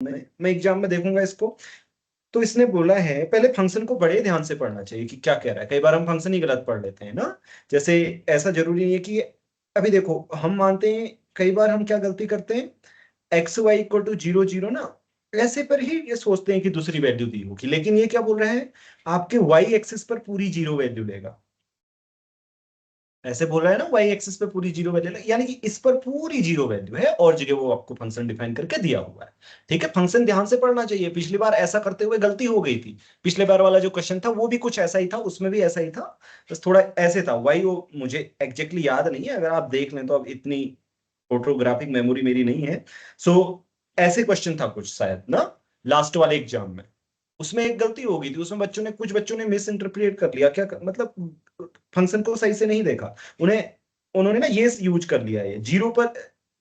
मैं एग्जाम में देखूंगा इसको। तो इसने बोला है पहले फंक्शन को बड़े ध्यान से पढ़ना चाहिए कि क्या कह रहा है। कई बार हम फंक्शन ही गलत पढ़ लेते हैं ना। जैसे ऐसा जरूरी नहीं है कि अभी देखो हम मानते हैं कई बार हम क्या गलती करते हैं, x y equal to zero zero ना, ऐसे पर ही ये सोचते हैं कि दूसरी वैल्यू दी होगी, लेकिन ये क्या बोल रहा है, आपके वाई एक्सिस पर पूरी जीरो वैल्यू लेगा। ऐसे बोल रहा है ना, वाई एक्सिस पे पूरी जीरो वैल्यू है, यानी कि इस पर पूरी जीरो वैल्यू है और जगह वो आपको फंक्शन डिफाइन करके दिया हुआ है। ठीक है, फंक्शन ध्यान से पढ़ना चाहिए। पिछली बार ऐसा करते हुए गलती हो गई थी। पिछले बार वाला जो क्वेश्चन था वो भी कुछ ऐसा ही था, उसमें भी ऐसा ही था, बस थोड़ा ऐसे था। वाई वो मुझे एग्जैक्टली याद नहीं है, अगर आप देख लें तो। अब इतनी फोटोग्राफिक मेमोरी मेरी नहीं है। सो ऐसे क्वेश्चन था कुछ शायद ना, लास्ट वाले एग्जाम में। उसमें एक गलती हो गई थी, उसमें कुछ बच्चों ने मिस इंटरप्रिएट कर लिया, क्या मतलब फंक्शन को सही से नहीं देखा। उन्हें उन्होंने ना ये यूज कर लिया है, जीरो पर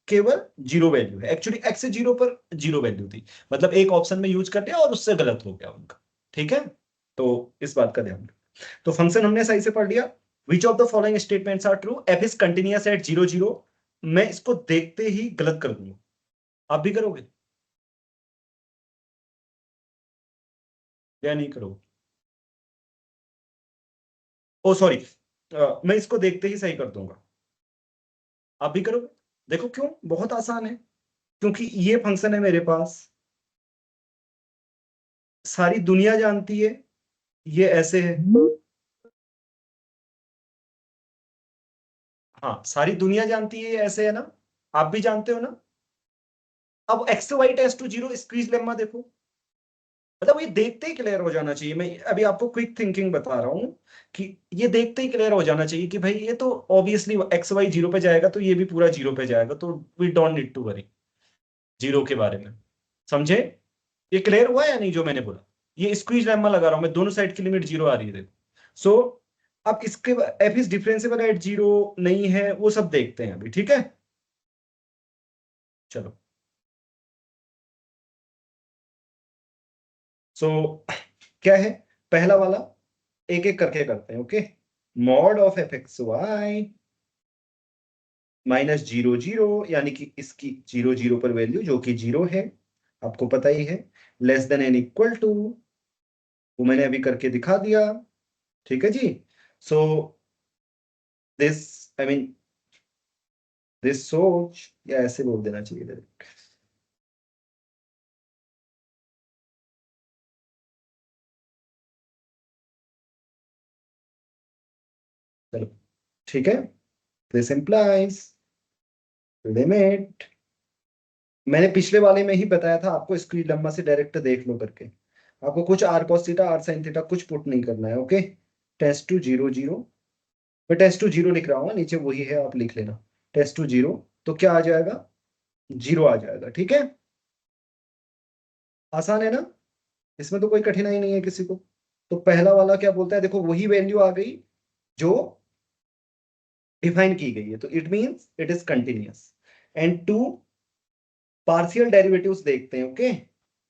केवल जीरो वैल्यू है, एक्चुअली एक्स से जीरो पर जीरो वैल्यू थी। मतलब एक ऑप्शन में यूज कर लिया और उससे गलत हो गया उनका। ठीक है, तो इस बात का ध्यान रखो। तो फंक्शन हमने सही से पढ़ लिया। Which of the following statements are true, f is continuous at zero zero. मैं इसको देखते ही गलत कर दूंगा, आप भी करोगे या नहीं करोगे? ओ सॉरी, मैं इसको देखते ही सही कर दूंगा, आप भी करोगे? देखो क्यों, बहुत आसान है। क्योंकि ये फंक्शन है मेरे पास, सारी दुनिया जानती है ये ऐसे है। हाँ, सारी दुनिया जानती है ये ऐसे है ना, आप भी जानते हो ना। अब x y tends to zero squeeze lemma देखो, मतलब ये देखते ही क्लियर हो जाना चाहिए। मैं अभी आपको क्विक थिंकिंग बता रहा हूँ कि ये देखते ही क्लियर हो जाना चाहिए कि भाई ये तो ऑब्वियसली एक्स वाई जीरो पे जाएगा तो ये भी पूरा जीरो पे जाएगा, तो we don't need to worry zero के बारे में। समझे? ये क्लियर हुआ या नहीं जो मैंने बोला? ये स्क्वीज लेम्मा लगा रहा हूं मैं, दोनों साइड की लिमिट जीरो आ रही है देखो। सो अब इसके F is differentiable eight zero नहीं है, वो सब देखते हैं अभी। ठीक है, चलो। सो क्या है पहला वाला, एक एक करके करते हैं। Okay, mod of f x y minus zero zero, यानी कि इसकी जीरो जीरो पर वैल्यू जो कि जीरो है, आपको पता ही है, less than n equal to, वो मैंने अभी करके दिखा दिया। ठीक है जी। So this I mean this सोच, या ऐसे बोल देना चाहिए direct। चलो ठीक है, दिस इंप्लाइज लिमिट, मैंने पिछले वाले में ही बताया था आपको, इसकी लंबा से डायरेक्ट देख लो करके। आपको कुछ r cos theta r sin theta कुछ पुट नहीं करना है। Okay, tends to zero zero, मैं टेस्ट टू जीरो लिख रहा हूँ, नीचे वही है आप लिख लेना। टेस्ट टू जीरो, तो क्या आ जाएगा, जीरो आ जाएगा। ठीक है, आसान है ना, इसमें तो कोई कठिनाई नहीं है किसी को। तो पहला वाला क्या बोलता है, देखो वही वैल्यू आ गई जो डिफाइन की गई है, तो it means it is continuous. And two partial derivatives देखते हैं। Okay,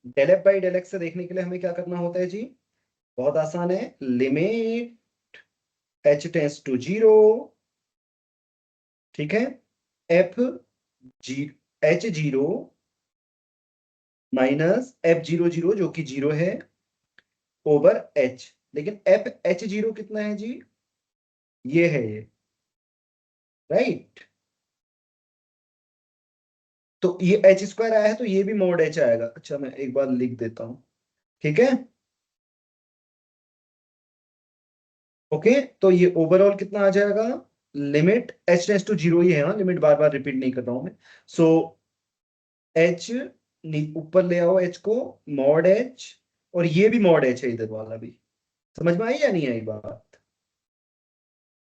del f by del x से देखने के लिए हमें क्या करना होता है जी, बहुत आसान है, limit h tends to zero. ठीक है, एफ जी h zero minus f zero zero जो कि जीरो है ओवर एच, लेकिन एफ एच जीरो कितना है जी, ये है ये, राइट। तो ये एच स्क्वायर आया है तो ये भी मॉड एच आएगा। अच्छा मैं एक बार लिख देता हूं, ठीक है। ओके, तो ये ओवरऑल कितना आ जाएगा, limit h tends to zero ही है, हाँ लिमिट बार बार रिपीट नहीं कर रहा हूं मैं। सो एच ऊपर ले आओ एच को, मॉड एच, और ये भी मॉड एच है इधर वाला भी। समझ में आई या नहीं आई बात?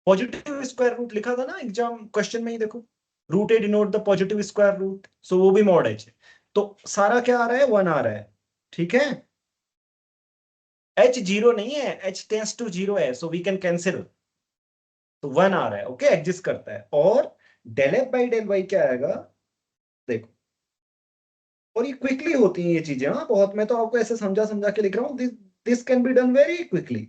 पॉजिटिव स्क्वायर रूट लिखा था ना एग्जाम क्वेश्चन में ही देखो, root a denote the positive square root, so वो भी मॉड एच है। तो सारा क्या आ रहा है, वन आ रहा है। ठीक है, एच जीरो नहीं है, एच टेंस टू जीरो है, सो वी कैन कैंसिल, तो वन आ रहा है। ओके, एग्जिस्ट करता है। और del f by del y क्या आएगा, देखो, और ये क्विकली होती हैं ये चीजें, हाँ बहुत, मैं तो आपको ऐसे समझा समझा के लिख रहा हूँ, this can be done very quickly.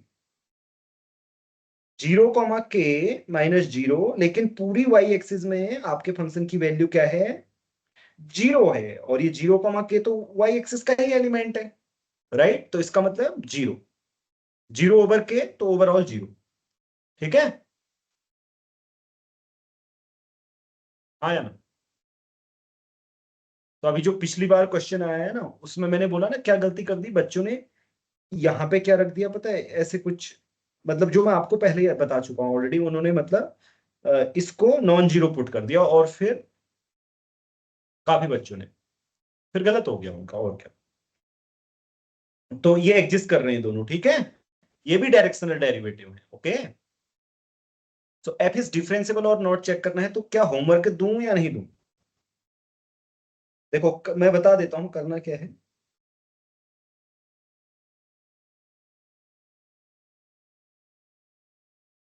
Zero comma के माइनस जीरो, लेकिन पूरी वाई एक्सिस में आपके फंक्शन की वैल्यू क्या है, जीरो है और ये 0, तो वाई एक्सिस का ही एलिमेंट है, राइट? तो इसका मतलब जीरो, 0/k तो ओवरऑल जीरो। ठीक है, आया ना? तो अभी जो पिछली बार क्वेश्चन आया है ना, उसमें मैंने बोला ना क्या गलती कर दी बच्चों ने, यहाँ पे क्या रख दिया पता है? ऐसे कुछ, मतलब जो मैं आपको पहले ही बता चुका हूँ ऑलरेडी, उन्होंने मतलब इसको नॉन जीरो पुट कर दिया, और फिर काफी बच्चों ने, फिर गलत हो गया उनका, और क्या। तो ये एग्जिस्ट कर रहे हैं दोनों, ठीक है? ये भी डायरेक्शनल डेरिवेटिव है, okay? So F is differentiable और नॉट चेक करना है, तो क्या होमवर्क दूं या नहीं दूं? देखो मैं बता देता हूं करना क्या है।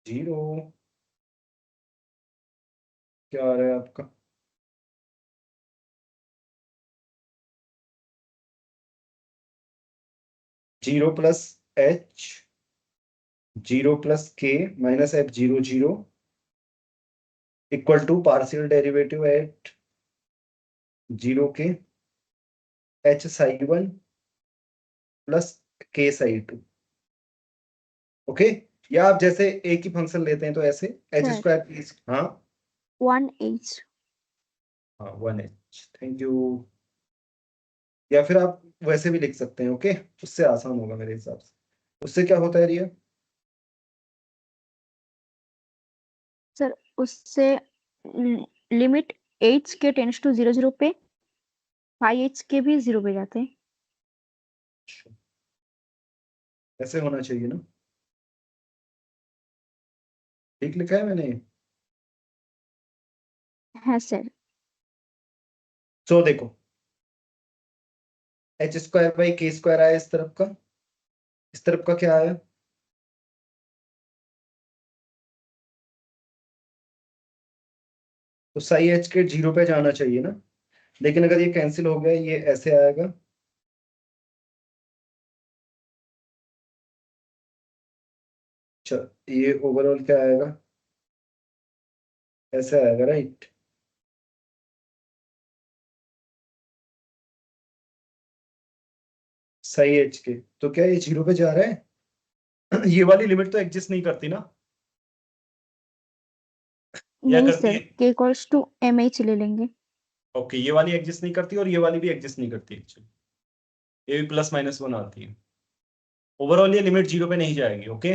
जीरो, क्या आ रहा है आपका? 0 + h, 0 + k - f(0, 0) equal to partial derivative at 0 के h(ψ1) + k(ψ2). ओके, या आप जैसे एक ही फंक्शन लेते हैं तो ऐसे h², प्लीज। हाँ 1h। हाँ 1h, थैंक यू। या फिर आप वैसे भी लिख सकते हैं, ओके? उससे आसान होगा मेरे हिसाब से। उससे क्या होता है रिया? सर उससे लिमिट h के टेंड्स टू 0 0 पे 5h के भी 0 पे जाते हैं। ऐसे होना चाहिए ना? ठीक लिखा है मैंने? हाँ सर। सो देखो, h² / k² आया इस तरफ का, इस तरफ का क्या आया? तो साई h के 0 पे जाना चाहिए ना, लेकिन अगर ये कैंसिल हो गया, ये ऐसे आएगा। अच्छा, ये ओवरऑल क्या आएगा? ऐसे आएगा, राइट? साई h के, तो क्या ये 0 पे जा रहा है? ये वाली लिमिट तो एग्जिस्ट नहीं करती ना, या नहीं करती सर, है? k इक्वल्स टू mh ले लेंगे। ओके, ये वाली एग्जिस्ट नहीं करती और ये वाली भी एग्जिस्ट नहीं करती एक्चुअली, ये भी +-1 आती है। ओवरऑल ये लिमिट 0 पे नहीं जाएगी, ओके?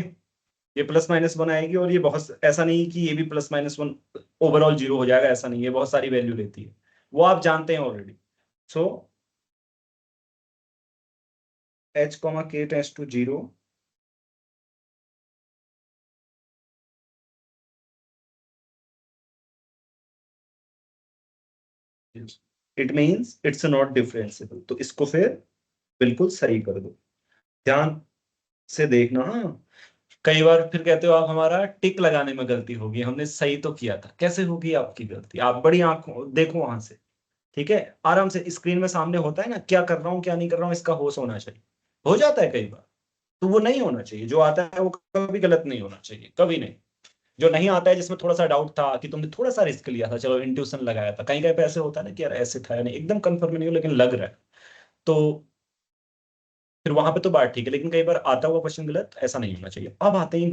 ये +-1 आएगी, और ये बहुत, ऐसा नहीं कि ये भी +-1 ओवरऑल 0 हो जाएगा, ऐसा नहीं है, बहुत सारी वैल्यू लेती है, वो आप जानते हैं already. So h, k tends to 0, it means it's not differentiable. तो इसको फिर बिल्कुल सही कर दो, ध्यान से देखना। हाँ, कई बार फिर कहते हो आप हमारा टिक लगाने में गलती होगी, हमने सही तो किया था। कैसे होगी आपकी गलती? आप बड़ी आंखों देखो वहां से, ठीक है? आराम से स्क्रीन में सामने होता है ना, क्या कर रहा हूँ क्या नहीं कर रहा हूँ, इसका होश होना चाहिए। हो जाता है कई बार, तो वो नहीं होना चाहिए। जो आता है वो कभी गलत नहीं होना चाहिए, कभी नहीं। जो नहीं आता है, जिसमें थोड़ा सा डाउट था कि तुमने थोड़ा सा रिस्क लिया था, चलो इंट्यूशन लगाया था, कहीं कहीं पे ऐसे होता है ना कि यार ऐसे था या नहीं, एकदम कंफर्म नहीं हो लेकिन लग रहा है, तो फिर वहां पे तो बात ठीक है। लेकिन कई बार आता हुआ क्वेश्चन गलत, ऐसा नहीं होना चाहिए। अब आते हैं